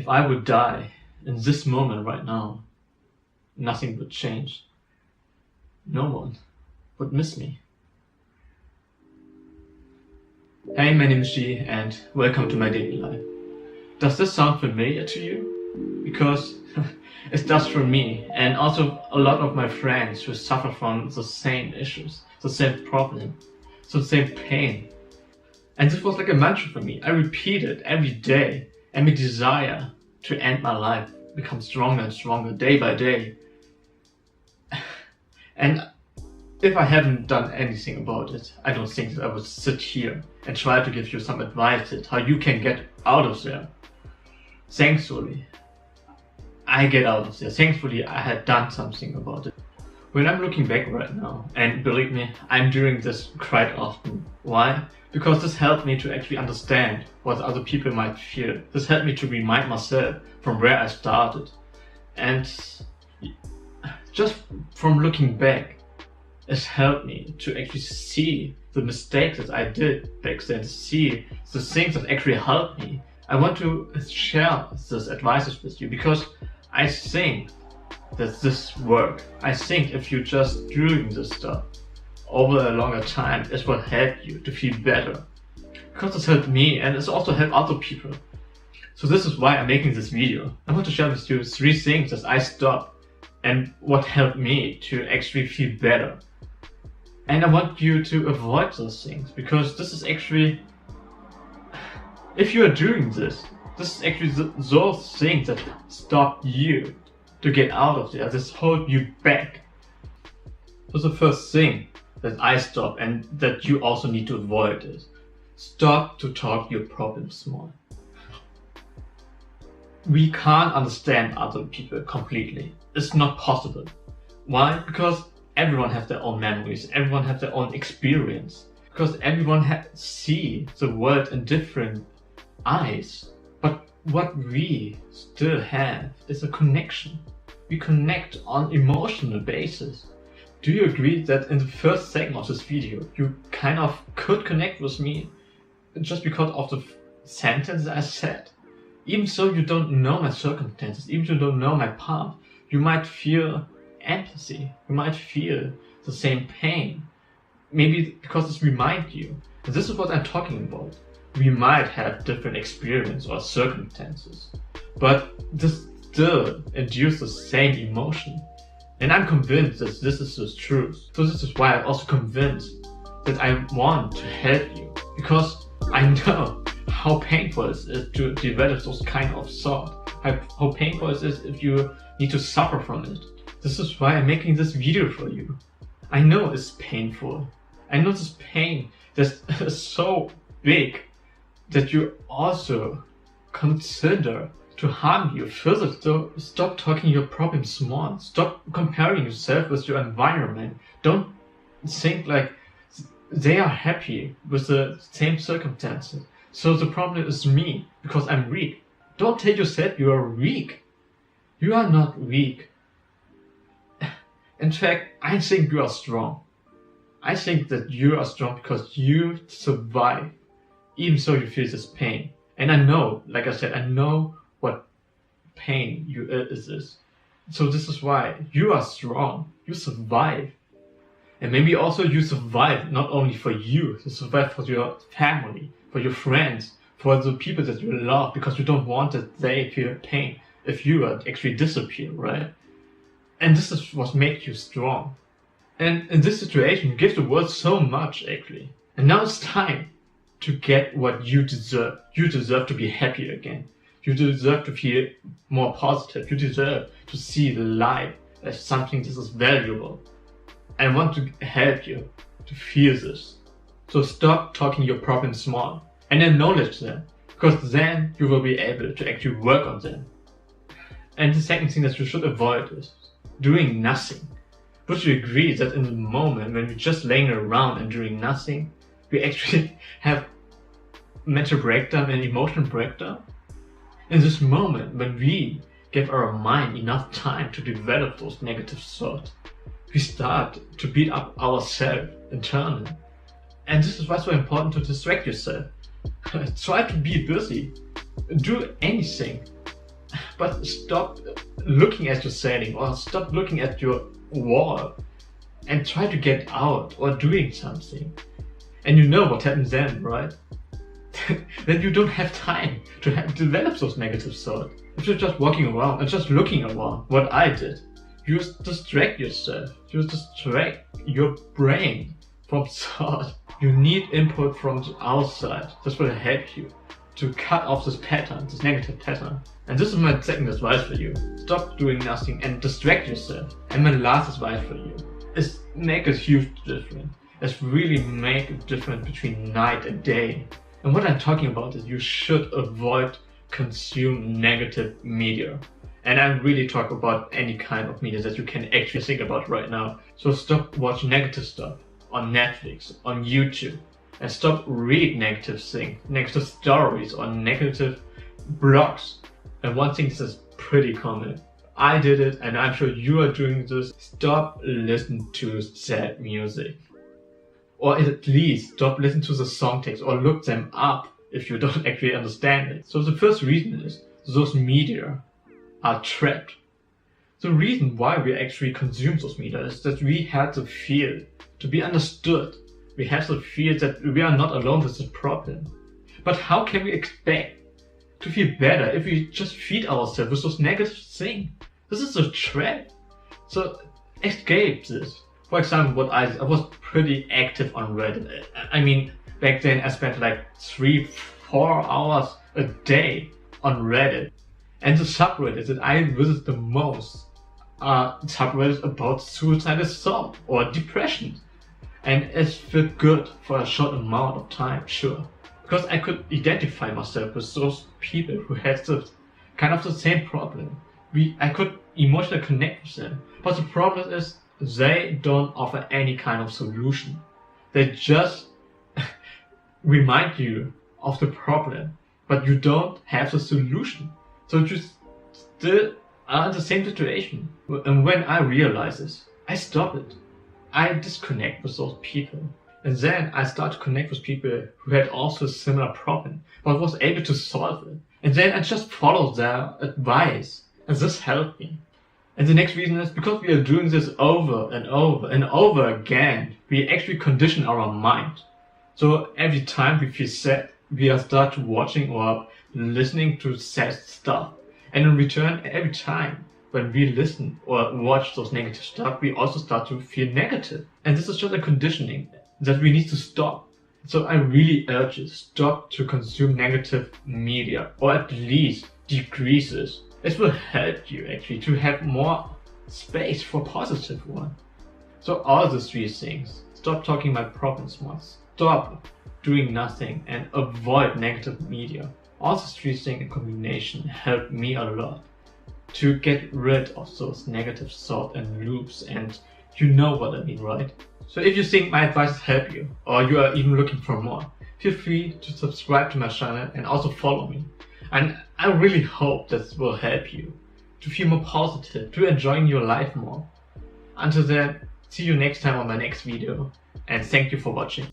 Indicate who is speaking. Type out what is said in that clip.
Speaker 1: If I would die in this moment right now, nothing would change. No one would miss me. Hey, my name is G and welcome to my daily life. Does this sound familiar to you? Because it does for me, and also a lot of my friends who suffer from the same issues, the same problem, the same pain. And this was like a mantra for me. I repeat it every day, and my desire to end my life becomes stronger and stronger day by day. And if I haven't done anything about it, I don't think that I would sit here and try to give you some advice on how you can get out of there. Thankfully, I get out of there. Thankfully, I had done something about it. When I'm looking back right now, and believe me, I'm doing this quite often. Why? Because this helped me to actually understand what other people might feel. This helped me to remind myself from where I started. And just from looking back, it's helped me to actually see the mistakes that I did back then, see the things that actually helped me. I want to share these advices with you because I think that this works. I think if you just doing this stuff over a longer time, it will help you to feel better. Because it's helped me and it's also helped other people. So this is why I'm making this video. I want to share with you 3 things that I stopped and what helped me to actually feel better. And I want you to avoid those things because this is actually, if you are doing this is actually those things that stop you to get out of there, that hold you back. So the first thing that I stop and that you also need to avoid is stop to talk your problems small. We can't understand other people completely. It's not possible. Why? Because everyone has their own memories, everyone has their own experience. Because everyone see the world in different eyes. But what we still have is a connection. We connect on emotional basis. Do you agree that in the first second of this video, you kind of could connect with me just because of the sentence I said? Even so you don't know my circumstances, even if you don't know my path, you might feel empathy, you might feel the same pain. Maybe because this reminds you. And this is what I'm talking about. We might have different experience or circumstances, but this still induces the same emotion. And I'm convinced that this is the truth. So this is why I'm also convinced that I want to help you. Because I know how painful it is to develop those kind of thoughts. How painful it is if you need to suffer from it. This is why I'm making this video for you. I know it's painful. I know this pain that is so big that you also consider to harm you further. So stop talking your problems small. Stop comparing yourself with your environment. Don't think like they are happy with the same circumstances. So the problem is me because I'm weak. Don't tell yourself you are weak. You are not weak. In fact, I think you are strong. I think that you are strong because you survive. Even so you feel this pain. And I know, like I said, I know what pain is. So this is why you are strong. You survive. And maybe also you survive not only for you survive for your family, for your friends, for the people that you love, because you don't want that they feel pain if you actually disappear, right? And this is what makes you strong. And in this situation, you give the world so much actually. And now it's time to get what you deserve. You deserve to be happy again. You deserve to feel more positive. You deserve to see the life as something that is valuable. I want to help you to feel this. So stop talking your problems small and acknowledge them, because then you will be able to actually work on them. And the second thing that you should avoid is doing nothing. Would you agree that in the moment when you're just laying around and doing nothing, we actually have mental breakdown and emotional breakdown? In this moment, when we give our mind enough time to develop those negative thoughts, we start to beat up ourselves internally. And this is why it's so important to distract yourself. Try to be busy. Do anything. But stop looking at your ceiling or stop looking at your wall and try to get out or doing something. And you know what happens then, right? Then you don't have time to develop those negative thoughts. If you're just walking around and just looking around, what I did, you distract yourself, you distract your brain from thought. You need input from the outside. This will help you to cut off this pattern, this negative pattern. And this is my second advice for you. Stop doing nothing and distract yourself. And my last advice for you is make a huge difference. It's really make a difference between night and day. And what I'm talking about is you should avoid consume negative media. And I really talk about any kind of media that you can actually think about right now. So stop watching negative stuff on Netflix, on YouTube, and stop reading negative things, negative stories or negative blogs. And one thing that is pretty common. I did it and I'm sure you are doing this. Stop listening to sad music. Or at least stop listening to the song text or look them up if you don't actually understand it. So the first reason is those media are trapped. The reason why we actually consume those media is that we have to feel to be understood. We have to feel that we are not alone with this problem. But how can we expect to feel better if we just feed ourselves with those negative things? This is a trap. So escape this. For example, what I was pretty active on Reddit. I mean, back then I spent like 3-4 hours a day on Reddit. And the subreddits that I visit the most are subreddits about suicidal thought or depression. And it felt good for a short amount of time, sure. Because I could identify myself with those people who had the kind of the same problem. I could emotionally connect with them. But the problem is they don't offer any kind of solution. They just remind you of the problem, but you don't have the solution. So you still are in the same situation. And when I realized this, I stopped it. I disconnect with those people. And then I start to connect with people who had also a similar problem, but was able to solve it. And then I just followed their advice. And this helped me. And the next reason is because we are doing this over and over and over again, we actually condition our mind. So every time we feel sad, we start watching or listening to sad stuff. And in return, every time when we listen or watch those negative stuff, we also start to feel negative. And this is just a conditioning that we need to stop. So I really urge you, stop to consume negative media, or at least decrease this. It will help you actually to have more space for positive one. So all the three things, stop talking about problems more, stop doing nothing, and avoid negative media. All the three things in combination helped me a lot to get rid of those negative thoughts and loops, and you know what I mean, right? So if you think my advice helped you, or you are even looking for more, feel free to subscribe to my channel and also follow me. And I really hope this will help you to feel more positive, to enjoy your life more. Until then, see you next time on my next video, and thank you for watching.